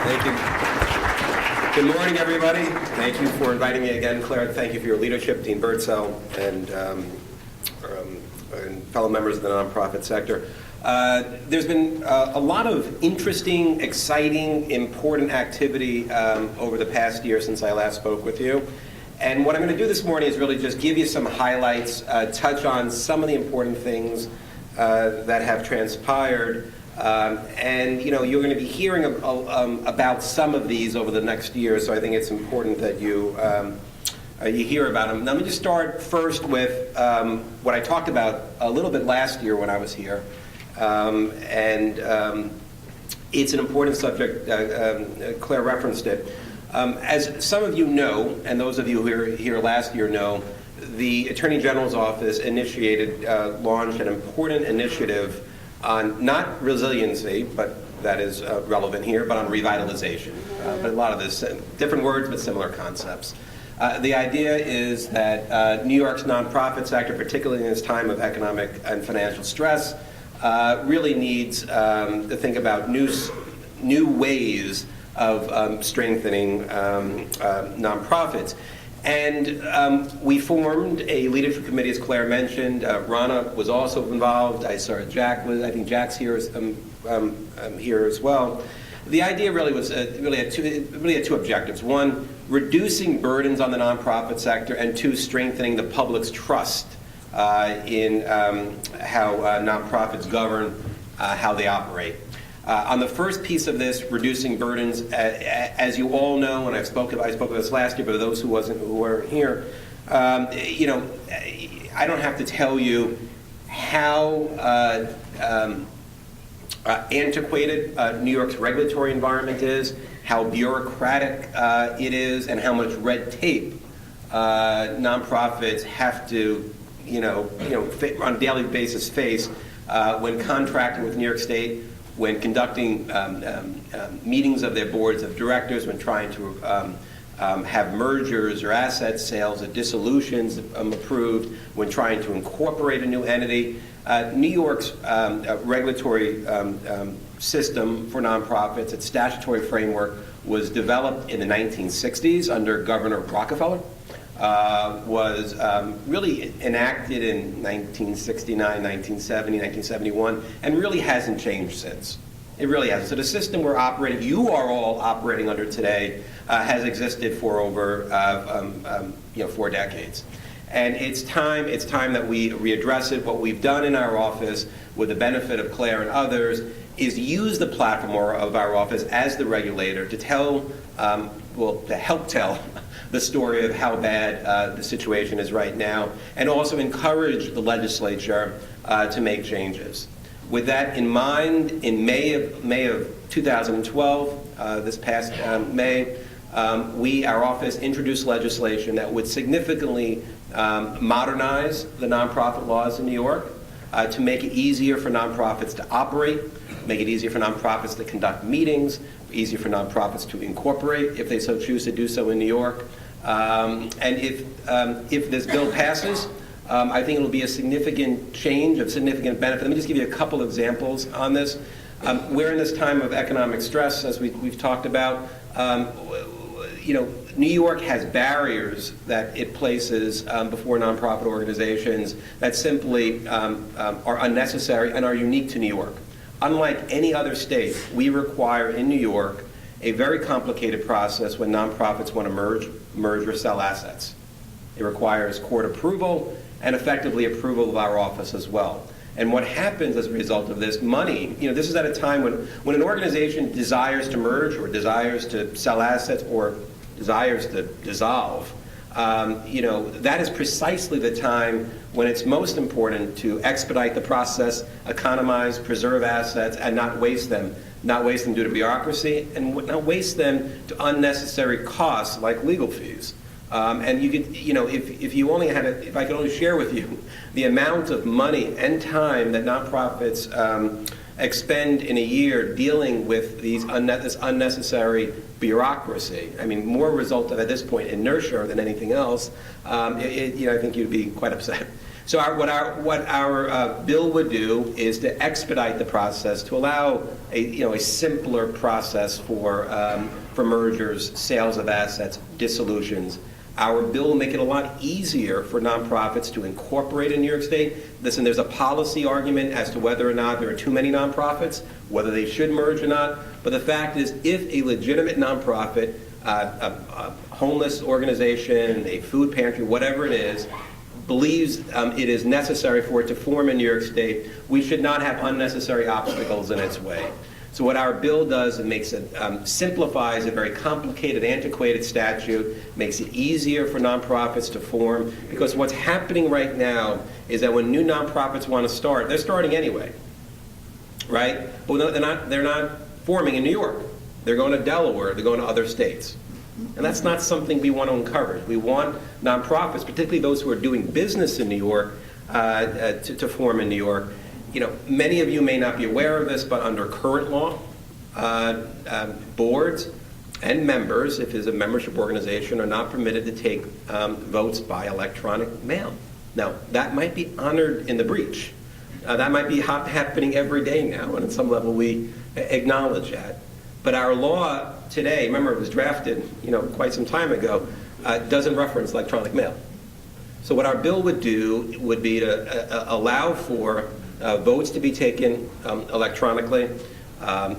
Thank you. Good morning, everybody. Thank you for inviting me again, Claire. Thank you for your leadership, Dean Birdsell, and fellow members of the nonprofit sector. There's been a lot of interesting, exciting, important activity over the past year since I last spoke with you. And what I'm going to do this morning is really just give you some highlights, touch on some of the important things that have transpired. And you're going to be hearing about some of these over the next year, so I think it's important that you hear about them. Now, let me just start first with what I talked about a little bit last year when I was here. It's an important subject. Claire referenced it. As some of you know, and those of you who were here last year know, the Attorney General's Office launched an important initiative on not resiliency, but that is relevant here, but on revitalization. But a lot of this, different words, but similar concepts. The idea is that New York's nonprofit sector, particularly in this time of economic and financial stress, really needs to think about new ways of strengthening nonprofits. And we formed a leadership committee, as Claire mentioned. Rana was also involved. I saw Jack was. I think Jack's here as well. The idea really was really had two objectives. One, reducing burdens on the nonprofit sector, and two, strengthening the public's trust in how nonprofits govern how they operate. On the first piece of this, reducing burdens, as you all know, and I spoke of this last year, but those who weren't here, I don't have to tell you how antiquated New York's regulatory environment is, how bureaucratic it is, and how much red tape nonprofits have to, on a daily basis face when contracting with New York State, when conducting meetings of their boards of directors, when trying to have mergers or asset sales or dissolutions approved, when trying to incorporate a new entity. New York's regulatory system for nonprofits, its statutory framework, was developed in the 1960s under Governor Rockefeller. Was really enacted in 1969, 1970, 1971, and really hasn't changed since. It really hasn't. So the system you are all operating under today, has existed for over 4 decades. And it's time that we readdress it. What we've done in our office, with the benefit of Claire and others, is use the platform of our office as the regulator to to help tell the story of how bad the situation is right now, and also encourage the legislature to make changes. With that in mind, in May of 2012, this past May, our office introduced legislation that would significantly modernize the nonprofit laws in New York, to make it easier for nonprofits to operate, make it easier for nonprofits to conduct meetings, easier for nonprofits to incorporate if they so choose to do so in New York. And if this bill passes, I think it will be a significant change, of significant benefit. Let me just give you a couple examples on this. We're in this time of economic stress, as we've talked about. New York has barriers that it places before nonprofit organizations that simply are unnecessary and are unique to New York. Unlike any other state, we require in New York a very complicated process when nonprofits want to merge or sell assets. It requires court approval and effectively approval of our office as well. And what happens as a result of this, money, this is at a time when an organization desires to merge or desires to sell assets or desires to dissolve, that is precisely the time when it's most important to expedite the process, economize, preserve assets, and not waste them due to bureaucracy, and not waste them to unnecessary costs like legal fees. And you could, if I could only share with you the amount of money and time that nonprofits expend in a year dealing with this unnecessary bureaucracy. I mean, more result of, at this point, inertia than anything else. I think you'd be quite upset. So what our bill would do is to expedite the process to allow a simpler process for mergers, sales of assets, dissolutions. Our bill will make it a lot easier for nonprofits to incorporate in New York State. Listen, there's a policy argument as to whether or not there are too many nonprofits, whether they should merge or not. But the fact is, if a legitimate nonprofit, a homeless organization, a food pantry, whatever it is, believes it is necessary for it to form in New York State, we should not have unnecessary obstacles in its way. So what our bill does, it makes it simplifies a very complicated, antiquated statute, makes it easier for nonprofits to form, because what's happening right now is that when new nonprofits want to start, they're starting anyway, right? But they're not forming in New York. They're going to Delaware, they're going to other states. And that's not something we want to encourage. We want nonprofits, particularly those who are doing business in New York, to form in New York. Many of you may not be aware of this, but under current law, boards and members, if it's a membership organization, are not permitted to take votes by electronic mail. Now, that might be honored in the breach. That might be happening every day now, and at some level we acknowledge that. But our law today, remember it was drafted quite some time ago, doesn't reference electronic mail. So what our bill would do would be to allow for votes to be taken electronically.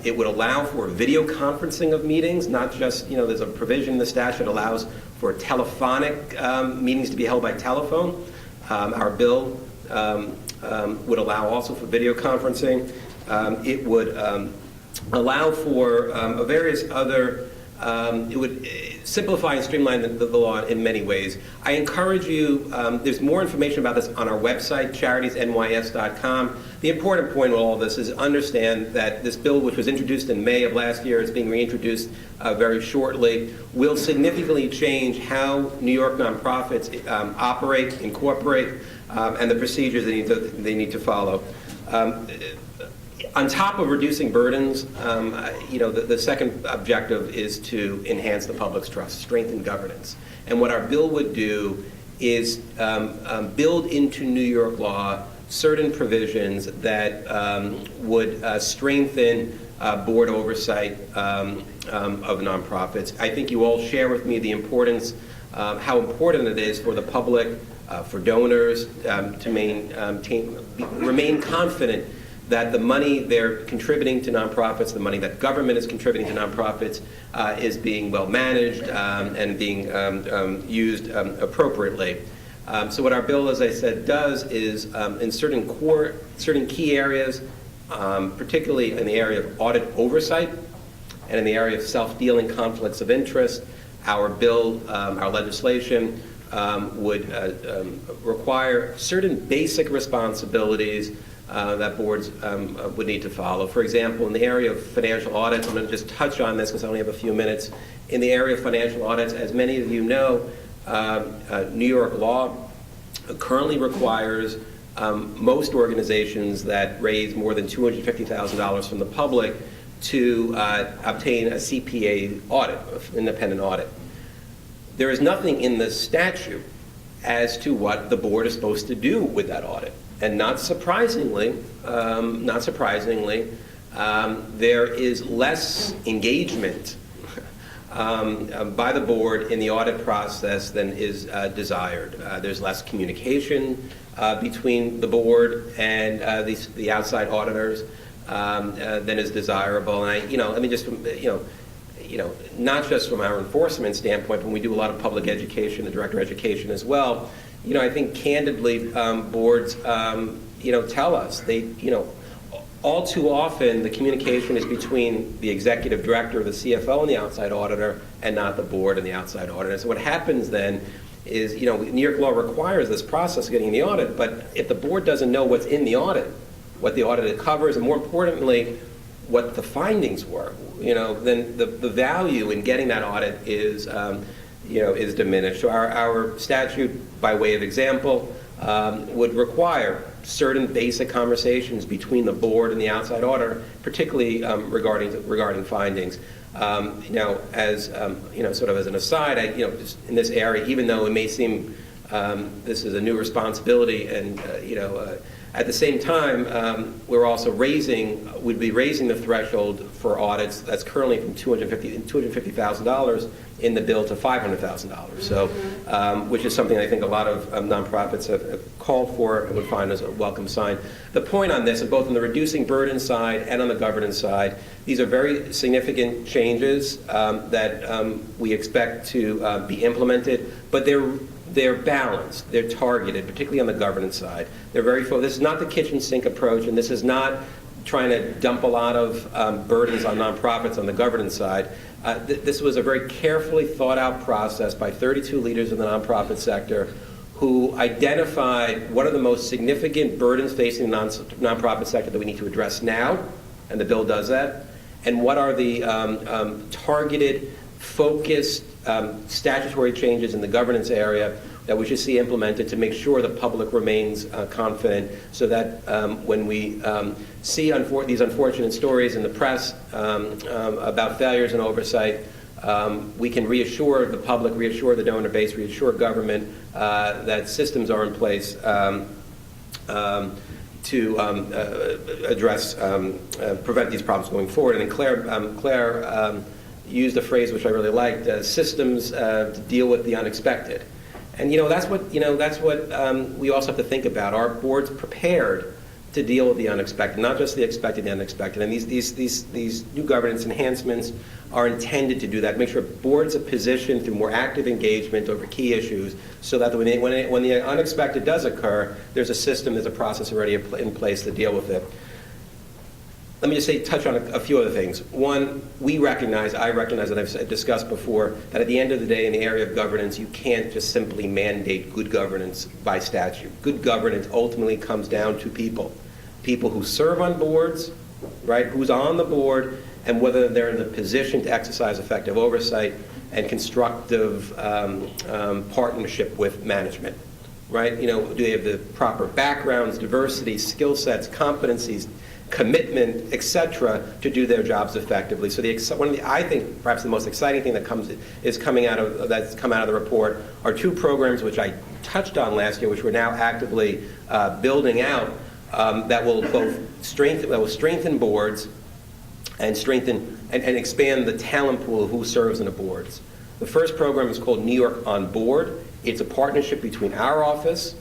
It would allow for video conferencing of meetings, not just, there's a provision in the statute that allows for telephonic meetings to be held by telephone. Our bill would allow also for video conferencing. It would allow for various other, it would simplify and streamline the law in many ways. I encourage you, there's more information about this on our website, charitiesnys.com. The important point with all of this is understand that this bill, which was introduced in May of last year, is being reintroduced very shortly, will significantly change how New York nonprofits operate, incorporate, and the procedures they need to follow. On top of reducing burdens, the second objective is to enhance the public's trust, strengthen governance. And what our bill would do is build into New York law certain provisions that would strengthen board oversight of nonprofits. I think you all share with me the importance, how important it is for the public, for donors to remain confident that the money they're contributing to nonprofits, the money that government is contributing to nonprofits, is being well managed and being used appropriately. So what our bill, as I said, does is in certain key areas, particularly in the area of audit oversight and in the area of self-dealing conflicts of interest, our bill, our legislation would require certain basic responsibilities that boards would need to follow. For example, in the area of financial audits, I'm going to just touch on this because I only have a few minutes. In the area of financial audits, as many of you know, New York law currently requires most organizations that raise more than $250,000 from the public to obtain a CPA audit, independent audit. There is nothing in the statute as to what the board is supposed to do with that audit. And not surprisingly, there is less engagement by the board in the audit process than is desired. There's less communication between the board and the outside auditors than is desirable. And let me just, not just from our enforcement standpoint, but we do a lot of public education and director education as well. I think candidly, boards, tell us all too often the communication is between the executive director, the CFO, and the outside auditor, and not the board and the outside auditor. So what happens then is, New York law requires this process of getting the audit, but if the board doesn't know what's in the audit, what the audit covers, and more importantly, what the findings were, then the value in getting that audit is diminished. So our statute, by way of example, would require certain basic conversations between the board and the outside auditor, particularly regarding findings. As sort of as an aside, just in this area, even though it may seem this is a new responsibility, and at the same time, we're also would be raising the threshold for audits that's currently from $250,000 in the bill to $500,000. So, which is something I think a lot of nonprofits have called for and would find as a welcome sign. The point on this, both on the reducing burden side and on the governance side, these are very significant changes that we expect to be implemented, but they're balanced, they're targeted, particularly on the governance side. They're very focused. This is not the kitchen sink approach, and this is not trying to dump a lot of burdens on nonprofits on the governance side. This was a very carefully thought out process by 32 leaders in the nonprofit sector who identified what are the most significant burdens facing the nonprofit sector that we need to address now, and the bill does that, and what are the targeted, focused statutory changes in the governance area that we should see implemented to make sure the public remains confident, so that when we see these unfortunate stories in the press about failures and oversight, we can reassure the public, reassure the donor base, reassure government that systems are in place to address, prevent these problems going forward. And Claire used a phrase which I really liked: systems to deal with the unexpected. And that's what we also have to think about. Our board's prepared to deal with the unexpected, not just the expected, the unexpected. And these new governance enhancements are intended to do that. Make sure boards are positioned through more active engagement over key issues, so that when the unexpected does occur, there's a system, there's a process already in place to deal with it. Let me just touch on a few other things. One, I recognize, and I've discussed before, that at the end of the day in the area of governance, you can't just simply mandate good governance by statute. Good governance ultimately comes down to people who serve on boards, right, who's on the board, and whether they're in the position to exercise effective oversight and constructive partnership with management, right? Do they have the proper backgrounds, diversity, skill sets, competencies, commitment, etc., to do their jobs effectively. So I think perhaps the most exciting thing that's come out of the report are two programs which I touched on last year, which we're now actively building out, that will both strengthen boards and strengthen and expand the talent pool of who serves in the boards. The first program is called New York on Board. It's a partnership between our office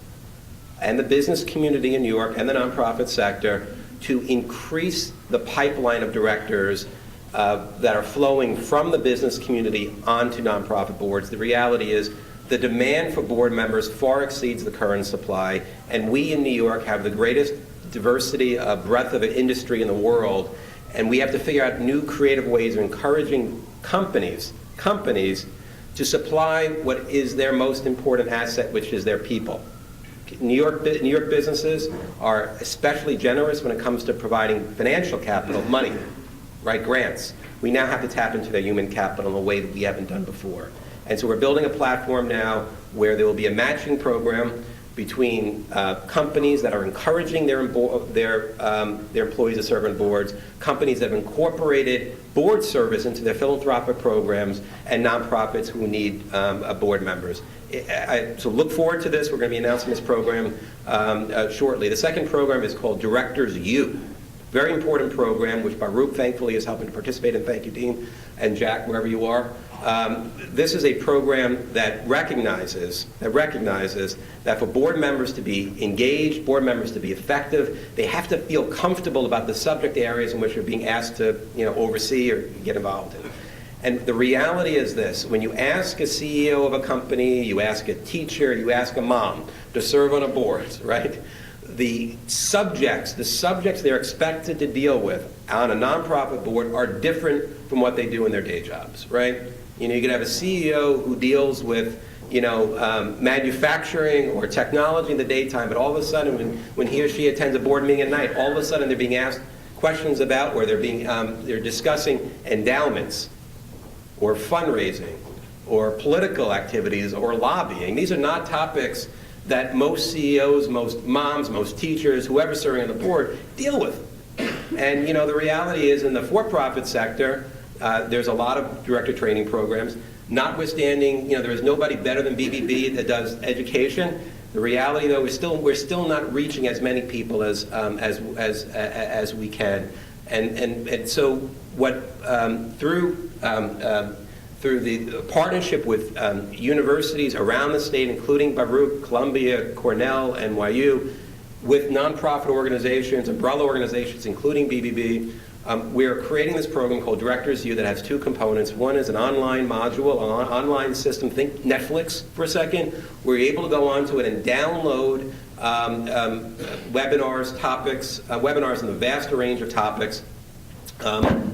and the business community in New York and the nonprofit sector to increase the pipeline of directors that are flowing from the business community onto nonprofit boards. The reality is the demand for board members far exceeds the current supply, and we in New York have the greatest diversity, breadth of an industry in the world, and we have to figure out new creative ways of encouraging companies to supply what is their most important asset, which is their people. New York businesses are especially generous when it comes to providing financial capital, money, right, grants. We now have to tap into their human capital in a way that we haven't done before. And so we're building a platform now where there will be a matching program between companies that are encouraging their employees to serve on boards, companies that have incorporated board service into their philanthropic programs, and nonprofits who need board members. So look forward to this. We're going to be announcing this program shortly. The second program is called Directors U. Very important program, which Baruch thankfully is helping to participate in. Thank you, Dean, and Jack, wherever you are. This is a program that recognizes that for board members to be engaged, board members to be effective, they have to feel comfortable about the subject areas in which they're being asked to oversee or get involved in. And the reality is this: when you ask a CEO of a company, you ask a teacher, you ask a mom to serve on a board, right? The subjects they're expected to deal with on a nonprofit board are different from what they do in their day jobs, right? You could have a CEO who deals with, manufacturing or technology in the daytime, but all of a sudden when he or she attends a board meeting at night, all of a sudden they're being asked questions about, or they're discussing endowments, or fundraising, or political activities, or lobbying. These are not topics that most CEOs, most moms, most teachers, whoever's serving on the board, deal with. And the reality is in the for-profit sector, there's a lot of director training programs. Notwithstanding, there is nobody better than BBB that does education. The reality, though, is we're still not reaching as many people as we can, and so what through the partnership with universities around the state, including Baruch, Columbia, Cornell, NYU, with nonprofit organizations, umbrella organizations, including BBB, we are creating this program called Directors U that has two components. One is an online module, an online system. Think Netflix for a second, where you're able to go onto it and download webinars, webinars in a vast range of topics,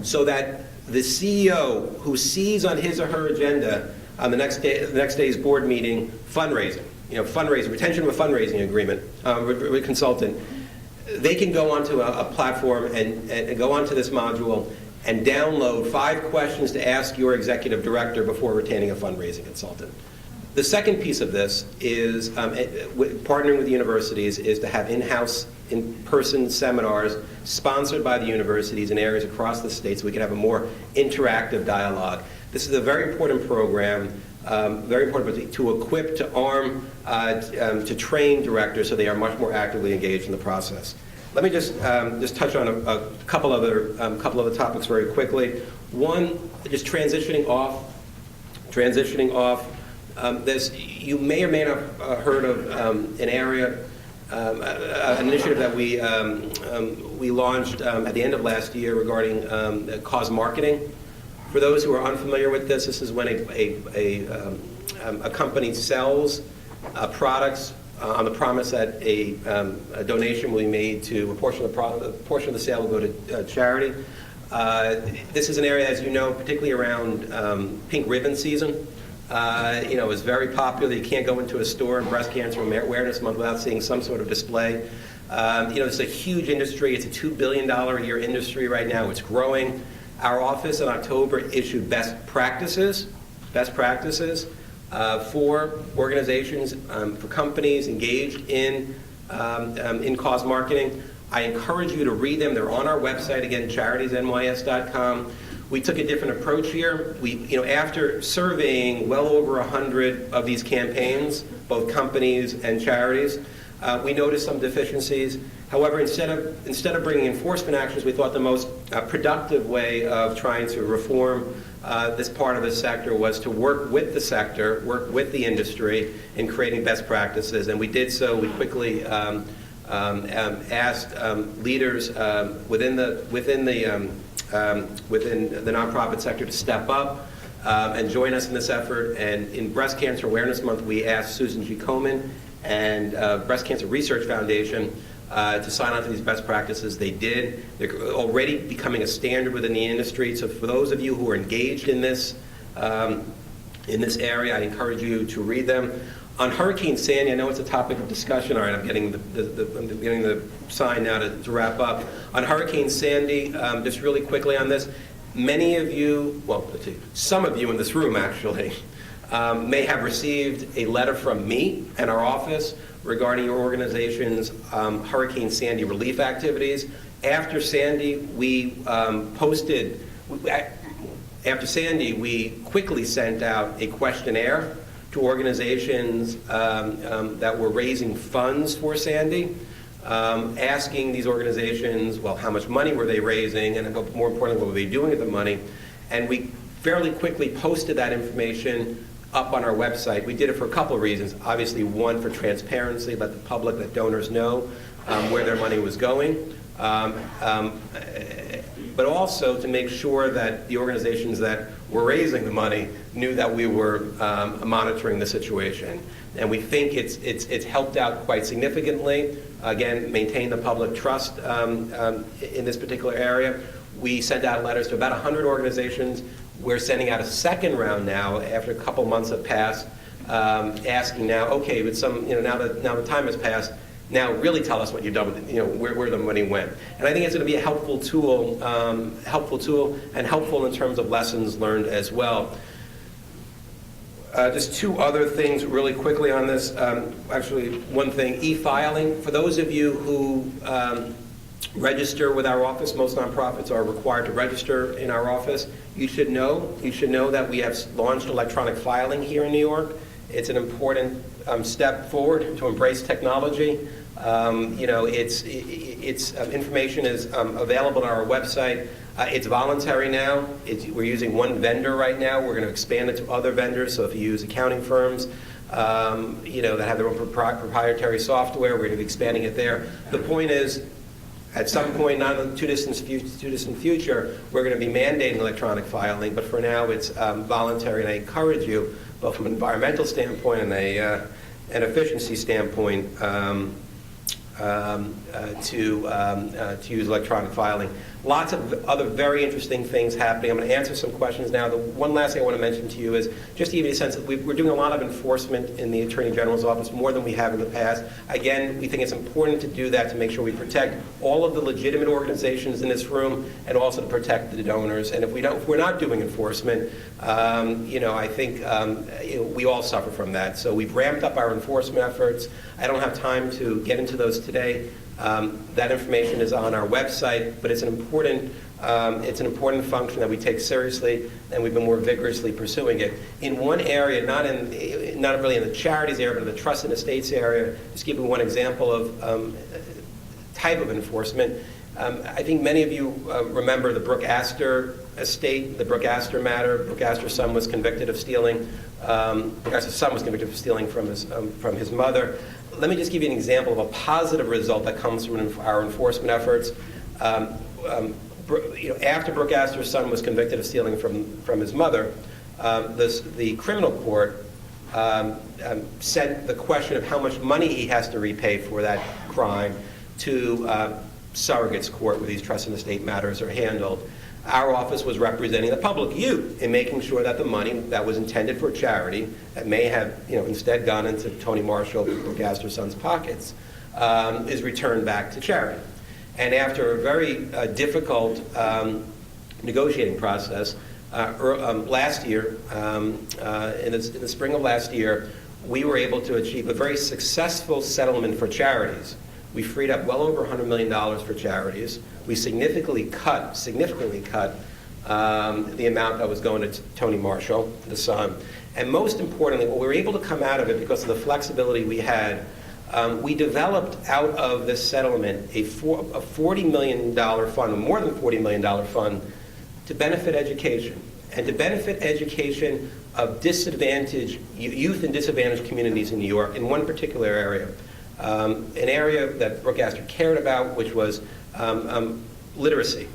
so that the CEO who sees on his or her agenda on the next day's board meeting fundraising, fundraising, retention of a fundraising agreement, with consultant, they can go onto a platform and go onto this module and download 5 questions to ask your executive director before retaining a fundraising consultant. The second piece of this is partnering with the universities is to have in-house, in-person seminars sponsored by the universities in areas across the state so we can have a more interactive dialogue. This is a very important program, very important to equip, to arm, to train directors so they are much more actively engaged in the process. Let me just touch on a couple other topics very quickly. One, just transitioning off. This, you may or may not have heard of an area, an initiative that we launched at the end of last year regarding cause marketing. For those who are unfamiliar with this, this is when a company sells products on the promise that a donation will be made to a portion of the sale will go to charity. This is an area, as you know, particularly around pink ribbon season. Is very popular. You can't go into a store in Breast Cancer Awareness Month without seeing some sort of display. It's a huge industry. It's a $2 billion a year industry right now. It's growing. Our office in October issued best practices for organizations, for companies engaged in cause marketing. I encourage you to read them. They're on our website, again, charitiesnys.com. We took a different approach here. After surveying well over 100 of these campaigns, both companies and charities, we noticed some deficiencies. However, instead of bringing enforcement actions, we thought the most productive way of trying to reform this part of the sector was to work with the sector, work with the industry in creating best practices, and we did so. We quickly asked leaders within the nonprofit sector to step up and join us in this effort. And in Breast Cancer Awareness Month, we asked Susan G. Komen and Breast Cancer Research Foundation to sign on to these best practices. They did. They're already becoming a standard within the industry. So for those of you who are engaged in this area, I encourage you to read them. On Hurricane Sandy, I know it's a topic of discussion. All right, I'm getting the sign now to wrap up. On Hurricane Sandy, just really quickly on this, many of you, well, let's see, some of you in this room actually, may have received a letter from me and our office regarding your organization's Hurricane Sandy relief activities. After Sandy, we quickly sent out a questionnaire to organizations that were raising funds for Sandy, asking these organizations, well, how much money were they raising, and more importantly, what were they doing with the money? And we fairly quickly posted that information up on our website. We did it for a couple of reasons. Obviously, one, for transparency, let the public, let donors know where their money was going, but also to make sure that the organizations that were raising the money knew that we were monitoring the situation. And we think it's helped out quite significantly. Again, maintain the public trust in this particular area. We sent out letters to about 100 organizations. We're sending out a second round now, after a couple months have passed, asking now, okay, with now the time has passed, now really tell us what you've done with it, where the money went. And I think it's going to be a helpful tool and helpful in terms of lessons learned as well. Just two other things really quickly on this. Actually, one thing, e-filing. For those of you who register with our office. Most nonprofits are required to register in our office. You should know that we have launched electronic filing here in New York. It's an important step forward to embrace technology. Information is available on our website. It's voluntary now. We're using one vendor right now. We're going to expand it to other vendors. So if you use accounting firms, that have their own proprietary software, we're going to be expanding it there. The point is, at some point, not in the too distant future, we're going to be mandating electronic filing. But for now, it's voluntary, and I encourage you, both from an environmental standpoint and an efficiency standpoint, to use electronic filing. Lots of other very interesting things happening. I'm going to answer some questions now. The one last thing I want to mention to you is just to give you a sense that we're doing a lot of enforcement in the Attorney General's office, more than we have in the past. Again, we think it's important to do that to make sure we protect all of the legitimate organizations in this room and also to protect the donors. And if we're not doing enforcement, I think we all suffer from that. So we've ramped up our enforcement efforts. I don't have time to get into those today. That information is on our website, but it's an important function that we take seriously, and we've been more vigorously pursuing it. In one area, not really in the charities area, but in the trust and estates area, just give you one example of type of enforcement. I think many of you remember the Brooke Astor estate, the Brooke Astor matter. Brooke Astor's son was convicted of stealing. Brooke Astor's son was convicted of stealing from his mother. Let me just give you an example of a positive result that comes from our enforcement efforts. After Brooke Astor's son was convicted of stealing from his mother, the criminal court sent the question of how much money he has to repay for that crime to surrogates court, where these trust and estate matters are handled. Our office was representing the public, you, in making sure that the money that was intended for charity, that may have instead gone into Tony Marshall, Brooke Astor's son's pockets, is returned back to charity. And after a very difficult negotiating process, last year, in the spring of last year, we were able to achieve a very successful settlement for charities. We freed up well over $100 million for charities. We significantly cut the amount that was going to Tony Marshall, the son. And most importantly, we were able to come out of it because of the flexibility we had. We developed out of this settlement a $40 million fund, more than $40 million fund, to benefit education, and to benefit education of disadvantaged youth in disadvantaged communities in New York, in one particular area. An area that Brooke Astor cared about, which was literacy.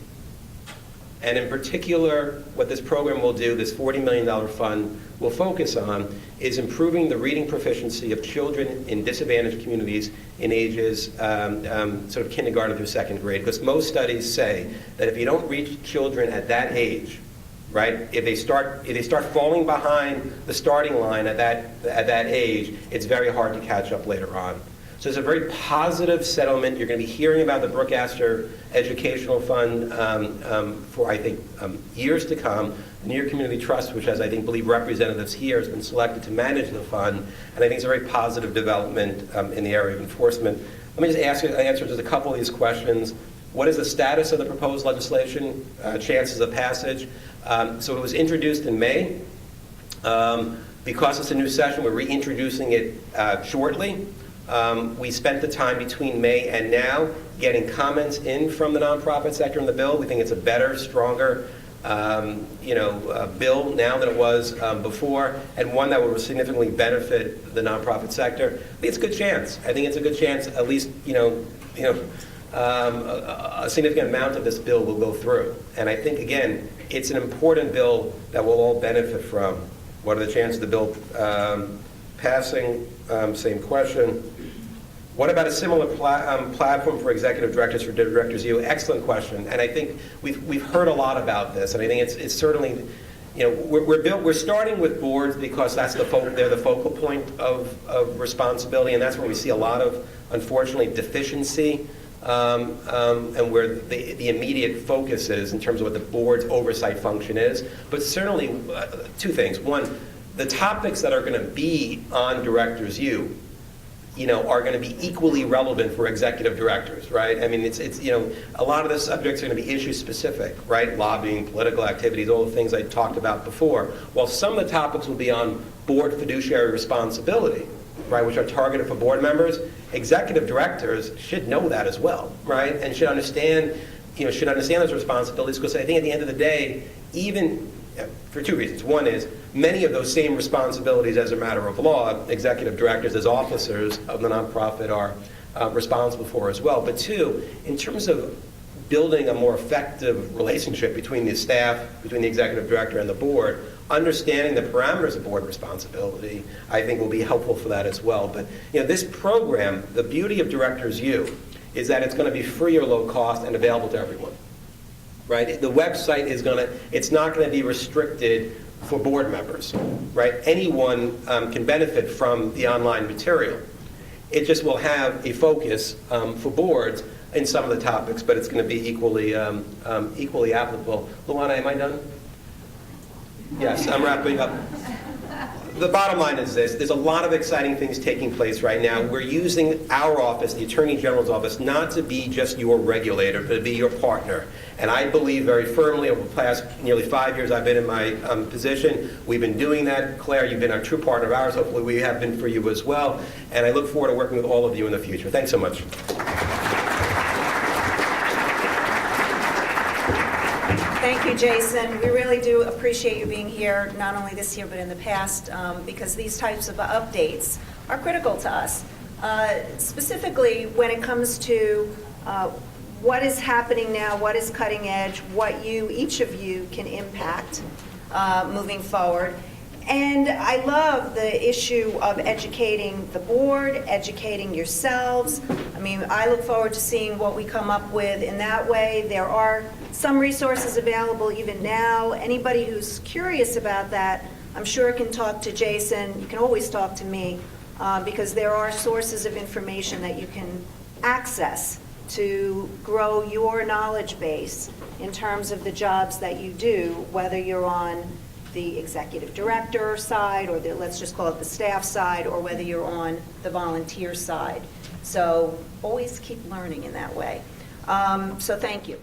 And in particular, what this program will do, this $40 million fund will focus on, is improving the reading proficiency of children in disadvantaged communities in ages sort of kindergarten through second grade. Because most studies say that if you don't reach children at that age, right, if they start falling behind the starting line at that age, it's very hard to catch up later on. So it's a very positive settlement. You're going to be hearing about the Brooke Astor Educational Fund for, I think, years to come. The New York Community Trust, which has, I think, believe representatives here, has been selected to manage the fund. And I think it's a very positive development in the area of enforcement. Let me just answer just a couple of these questions. What is the status of the proposed legislation? Chances of passage? So it was introduced in May. Because it's a new session, we're reintroducing it shortly. We spent the time between May and now getting comments in from the nonprofit sector in the bill. We think it's a better, stronger bill now than it was before, and one that will significantly benefit the nonprofit sector. I think it's a good chance. I think it's a good chance, at least, a significant amount of this bill will go through. And I think, again, it's an important bill that we'll all benefit from. What are the chances of the bill passing? Same question. What about a similar platform for executive directors, for directors? Excellent question. And I think we've heard a lot about this. And I think it's certainly, we're starting with boards because they're the focal point of responsibility, and that's where we see a lot of, unfortunately, deficiency, and where the immediate focus is in terms of what the board's oversight function is. But certainly, two things. One, the topics that are going to be on Directors U are going to be equally relevant for executive directors, right? I mean, it's a lot of the subjects are going to be issue specific, right? Lobbying, political activities, all the things I talked about before. While some of the topics will be on board fiduciary responsibility, right, which are targeted for board members, executive directors should know that as well, right? And should understand those responsibilities, because I think at the end of the day, even for two reasons. One is many of those same responsibilities as a matter of law, executive directors as officers of the nonprofit are responsible for as well. But two, in terms of building a more effective relationship between the staff, between the executive director and the board, understanding the parameters of board responsibility, I think will be helpful for that as well. But this program, the beauty of Directors U, is that it's going to be free or low cost and available to everyone. Right? The website it's not going to be restricted for board members, right? Anyone can benefit from the online material. It just will have a focus for boards in some of the topics, but it's going to be equally applicable. Luana, am I done? Yes, I'm wrapping up. The bottom line is this. There's a lot of exciting things taking place right now. We're using our office, the Attorney General's office, not to be just your regulator, but to be your partner. And I believe very firmly over the past nearly 5 years I've been in my position, we've been doing that. Claire, you've been a true partner of ours. Hopefully we have been for you as well. And I look forward to working with all of you in the future. Thanks so much. Thank you, Jason. We really do appreciate you being here, not only this year but in the past, because these types of updates are critical to us. Specifically, when it comes to what is happening now, what is cutting edge, what each of you can impact moving forward. And I love the issue of educating the board, educating yourselves. I mean, I look forward to seeing what we come up with in that way. There are some resources available even now. Anybody who's curious about that, I'm sure can talk to Jason. You can always talk to me because there are sources of information that you can access to grow your knowledge base in terms of the jobs that you do, whether you're on the executive director side or let's just call it the staff side, or whether you're on the volunteer side. So always keep learning in that way. So thank you.